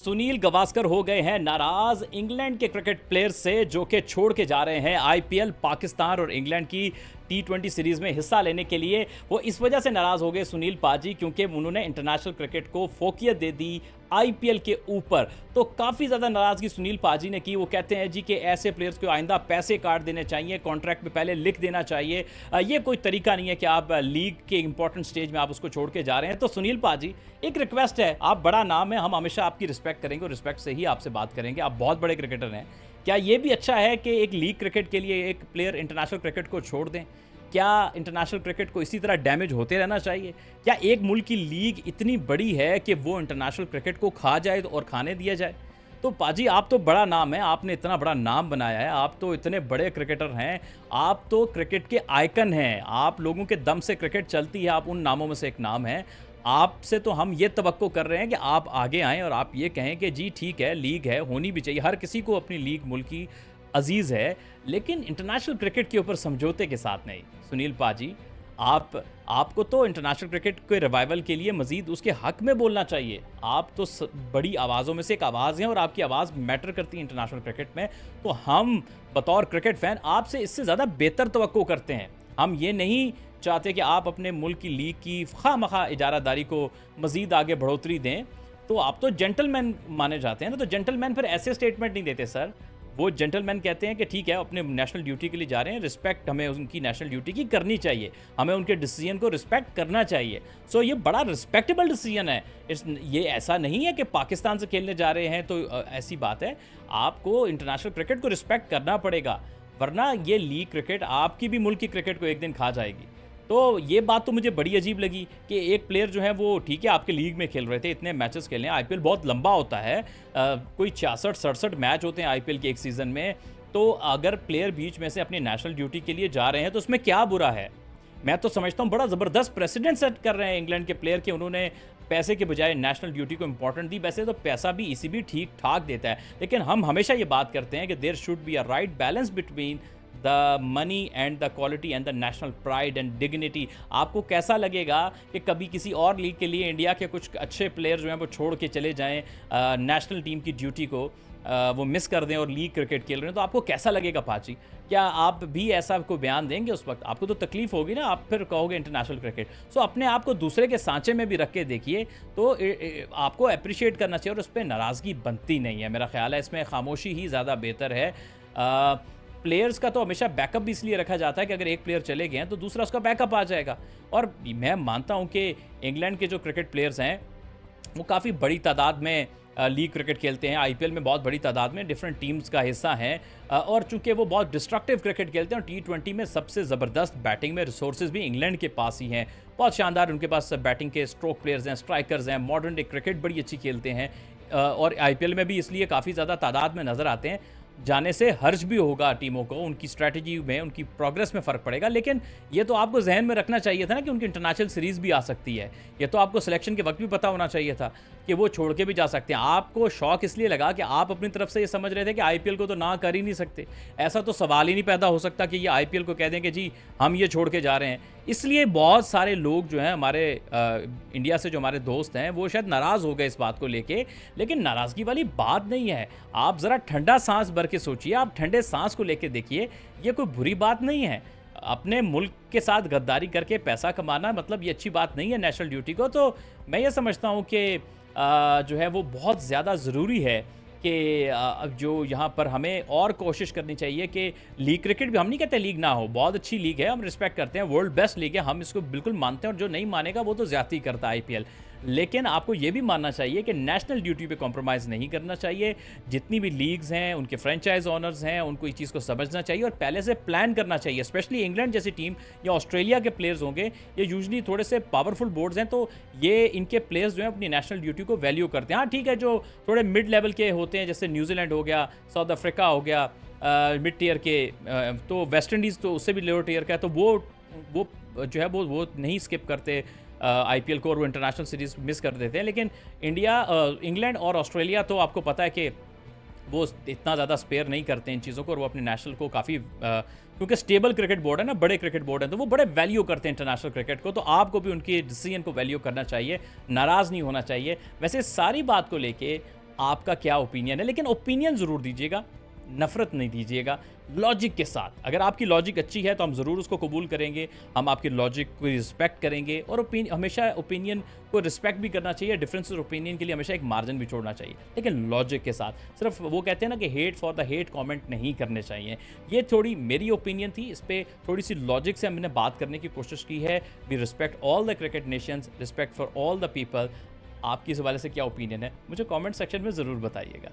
सुनील गावस्कर हो गए हैं नाराज इंग्लैंड के क्रिकेट प्लेयर्स से जो कि छोड़ के जा रहे हैं आईपीएल। पाकिस्तान और इंग्लैंड की टी20 सीरीज में हिस्सा लेने के लिए वो इस वजह से नाराज हो गए सुनील पाजी, क्योंकि उन्होंने इंटरनेशनल क्रिकेट को फोकियत दे दी आईपीएल के ऊपर। तो काफ़ी ज़्यादा नाराज़गी सुनील पाजी ने की। वो कहते हैं जी कि ऐसे प्लेयर्स को आइंदा पैसे काट देने चाहिए, कॉन्ट्रैक्ट में पहले लिख देना चाहिए। ये कोई तरीका नहीं है कि आप लीग के इंपॉर्टेंट स्टेज में आप उसको छोड़ के जा रहे हैं। तो सुनील पाजी, एक रिक्वेस्ट है, आप बड़ा नाम है, हम हमेशा आपकी रिस्पेक्ट करेंगे और रिस्पेक्ट से ही आपसे बात करेंगे। आप बहुत बड़े क्रिकेटर हैं। क्या ये भी अच्छा है कि एक लीग क्रिकेट के लिए एक प्लेयर इंटरनेशनल क्रिकेट को छोड़ दें? क्या इंटरनेशनल क्रिकेट को इसी तरह डैमेज होते रहना चाहिए? क्या एक मुल्क की लीग इतनी बड़ी है कि वो इंटरनेशनल क्रिकेट को खा जाए और खाने दिया जाए? तो पाजी, आप तो बड़ा नाम है, आपने इतना बड़ा नाम बनाया है, आप तो इतने बड़े क्रिकेटर हैं, आप तो क्रिकेट के आइकन हैं, आप लोगों के दम से क्रिकेट चलती है, आप उन नामों में से एक नाम है। आपसे तो हम ये तवक्को कर रहे हैं कि आप आगे आएँ और आप ये कहें कि जी ठीक है, लीग है, होनी भी चाहिए, हर किसी को अपनी लीग मुल्क की अजीज़ है, लेकिन इंटरनेशनल क्रिकेट के ऊपर समझौते के साथ नहीं। सुनील पाजी, आपको तो इंटरनेशनल क्रिकेट के रिवाइवल के लिए मज़ीद उसके हक़ में बोलना चाहिए। आप तो बड़ी आवाज़ों में से एक आवाज़ हैं और आपकी आवाज़ मैटर करती है इंटरनेशनल क्रिकेट में। तो हम बतौर क्रिकेट फ़ैन आपसे इससे ज़्यादा बेहतर तवक्को करते हैं। हम ये नहीं चाहते कि आप अपने मुल्क की लीग की खामखा इजारादारी को मज़ीद आगे बढ़ोतरी दें। तो आप तो जेंटलमैन माने जाते हैं ना, तो जेंटलमैन फिर ऐसे स्टेटमेंट नहीं देते सर। वो जेंटलमैन कहते हैं कि ठीक है, अपने नेशनल ड्यूटी के लिए जा रहे हैं, रिस्पेक्ट हमें उनकी नेशनल ड्यूटी की करनी चाहिए, हमें उनके डिसीजन को रिस्पेक्ट करना चाहिए। सो ये बड़ा रिस्पेक्टेबल डिसीजन है। ये ऐसा नहीं है कि पाकिस्तान से खेलने जा रहे हैं तो ऐसी बात है। आपको इंटरनेशनल क्रिकेट को रिस्पेक्ट करना पड़ेगा, वरना ये लीग क्रिकेट आपकी भी मुल्क की क्रिकेट को एक दिन खा जाएगी। तो ये बात तो मुझे बड़ी अजीब लगी कि एक प्लेयर जो है वो ठीक है आपके लीग में खेल रहे थे, इतने मैचेस खेले हैं, आईपीएल बहुत लंबा होता है, कोई 66-67 मैच होते हैं आईपीएल के एक सीज़न में। तो अगर प्लेयर बीच में से अपनी नेशनल ड्यूटी के लिए जा रहे हैं तो उसमें क्या बुरा है? मैं तो समझता हूँ बड़ा ज़बरदस्त प्रेसिडेंट सेट कर रहे हैं इंग्लैंड के प्लेयर के, उन्होंने पैसे के बजाय नेशनल ड्यूटी को इंपॉर्टेंट दी। वैसे तो पैसा भी इसी भी ठीक ठाक देता है, लेकिन हम हमेशा ये बात करते हैं कि there should be a right balance between the money and the quality and the national pride and dignity. आपको कैसा लगेगा कि कभी किसी और लीग के लिए इंडिया के कुछ अच्छे प्लेयर जो हैं वो छोड़ के चले जाएं, नेशनल टीम की ड्यूटी को वो मिस कर दें और लीग क्रिकेट खेल रहे हैं? तो आपको कैसा लगेगा पाची? क्या आप भी ऐसा कोई बयान देंगे? उस वक्त आपको तो तकलीफ होगी ना, आप फिर कहोगे इंटरनेशनल क्रिकेट। सो अपने आप को दूसरे के सांचे में भी रख के देखिए, तो आपको अप्रिशिएट करना चाहिए और उस पर नाराज़गी बनती नहीं है। मेरा ख्याल है इसमें खामोशी ही ज़्यादा बेहतर है। प्लेयर्स का तो हमेशा बैकअप भी इसलिए रखा जाता है कि अगर एक प्लेयर चले गए हैं तो दूसरा उसका बैकअप आ जाएगा। और मैं मानता हूं कि इंग्लैंड के जो क्रिकेट प्लेयर्स हैं वो काफ़ी बड़ी तादाद में लीग क्रिकेट खेलते हैं, आईपीएल में बहुत बड़ी तादाद में डिफरेंट टीम्स का हिस्सा हैं, और चूंकि वो बहुत डिस्ट्रक्टिव क्रिकेट खेलते हैं और टी20 में सबसे ज़बरदस्त बैटिंग में रिसोर्सेज भी इंग्लैंड के पास ही हैं। बहुत शानदार उनके पास बैटिंग के स्ट्रोक प्लेयर्स हैं, स्ट्राइकर्स हैं, मॉडर्न डे क्रिकेट बड़ी अच्छी खेलते हैं, और आईपीएल में भी इसलिए काफ़ी ज़्यादा तादाद में नज़र आते हैं। जाने से हर्ज भी होगा टीमों को, उनकी स्ट्रैटेजी में, उनकी प्रोग्रेस में फ़र्क पड़ेगा, लेकिन ये तो आपको जहन में रखना चाहिए था ना कि उनकी इंटरनेशनल सीरीज़ भी आ सकती है। ये तो आपको सिलेक्शन के वक्त भी पता होना चाहिए था कि वो छोड़ के भी जा सकते हैं। आपको शौक इसलिए लगा कि आप अपनी तरफ से ये समझ रहे थे कि आईपीएल को तो ना कर ही नहीं सकते। ऐसा तो सवाल ही नहीं पैदा हो सकता कि ये आईपीएल को कह दें कि जी हम ये छोड़ के जा रहे हैं। इसलिए बहुत सारे लोग जो हैं हमारे इंडिया से, जो हमारे दोस्त हैं, वो शायद नाराज़ हो गए इस बात को लेके, लेकिन नाराज़गी वाली बात नहीं है। आप ज़रा ठंडा सांस भर के सोचिए, आप ठंडे सांस को लेके देखिए, ये कोई बुरी बात नहीं है। अपने मुल्क के साथ गद्दारी करके पैसा कमाना मतलब ये अच्छी बात नहीं है नेशनल ड्यूटी को। तो मैं ये समझता हूँ कि जो है वो बहुत ज़्यादा ज़रूरी है कि जो यहाँ पर हमें और कोशिश करनी चाहिए कि लीग क्रिकेट भी, हम नहीं कहते लीग ना हो, बहुत अच्छी लीग है, हम रिस्पेक्ट करते हैं, वर्ल्ड बेस्ट लीग है, हम इसको बिल्कुल मानते हैं, और जो नहीं मानेगा वो तो ज़्यादती करता है आईपीएल। लेकिन आपको ये भी मानना चाहिए कि नेशनल ड्यूटी पे कॉम्प्रोमाइज़ नहीं करना चाहिए। जितनी भी लीग्स हैं, उनके फ्रेंचाइज ओनर्स हैं, उनको इस चीज़ को समझना चाहिए और पहले से प्लान करना चाहिए। स्पेशली इंग्लैंड जैसी टीम या ऑस्ट्रेलिया के प्लेयर्स होंगे, ये यूजुअली थोड़े से पावरफुल बोर्ड्स हैं, तो ये इनके प्लेयर्स जो हैं अपनी नेशनल ड्यूटी को वैल्यू करते हैं। हाँ ठीक है, जो थोड़े मिड लेवल के होते हैं, जैसे न्यूजीलैंड हो गया, साउथ अफ्रीका हो गया, मिड टीयर के, तो वेस्ट इंडीज़ तो उससे भी लोअर टीयर का है, तो वो जो है वो नहीं स्किप करते आईपीएल को, और वो इंटरनेशनल सीरीज़ मिस कर देते हैं। लेकिन इंग्लैंड और ऑस्ट्रेलिया तो आपको पता है कि वो इतना ज़्यादा स्पेयर नहीं करते इन चीज़ों को, और वो अपने नेशनल को काफ़ी, क्योंकि स्टेबल क्रिकेट बोर्ड है ना, बड़े क्रिकेट बोर्ड है, तो वो बड़े वैल्यू करते हैं इंटरनेशनल क्रिकेट को। तो आपको भी उनकी डिसीजन को वैल्यू करना चाहिए, नाराज़ नहीं होना चाहिए। वैसे सारी बात को लेके आपका क्या ओपिनियन है, लेकिन ओपिनियन ज़रूर दीजिएगा, नफ़रत नहीं दीजिएगा, लॉजिक के साथ। अगर आपकी लॉजिक अच्छी है तो हम ज़रूर उसको कबूल करेंगे, हम आपकी लॉजिक को रिस्पेक्ट करेंगे और हमेशा ओपिनियन को रिस्पेक्ट भी करना चाहिए, डिफरेंसेस ओपिनियन के लिए हमेशा एक मार्जिन भी छोड़ना चाहिए, लेकिन लॉजिक के साथ। सिर्फ वो कहते हैं ना कि hate for the hate comment नहीं करने चाहिए। ये थोड़ी मेरी ओपिनियन थी, इस पे थोड़ी-सी लॉजिक से हमने बात करने की कोशिश की है। We respect all the cricket nations, respect for all the people. आपकी इस हवाले से क्या ओपिनियन है? मुझे कमेंट सेक्शन में ज़रूर बताइएगा।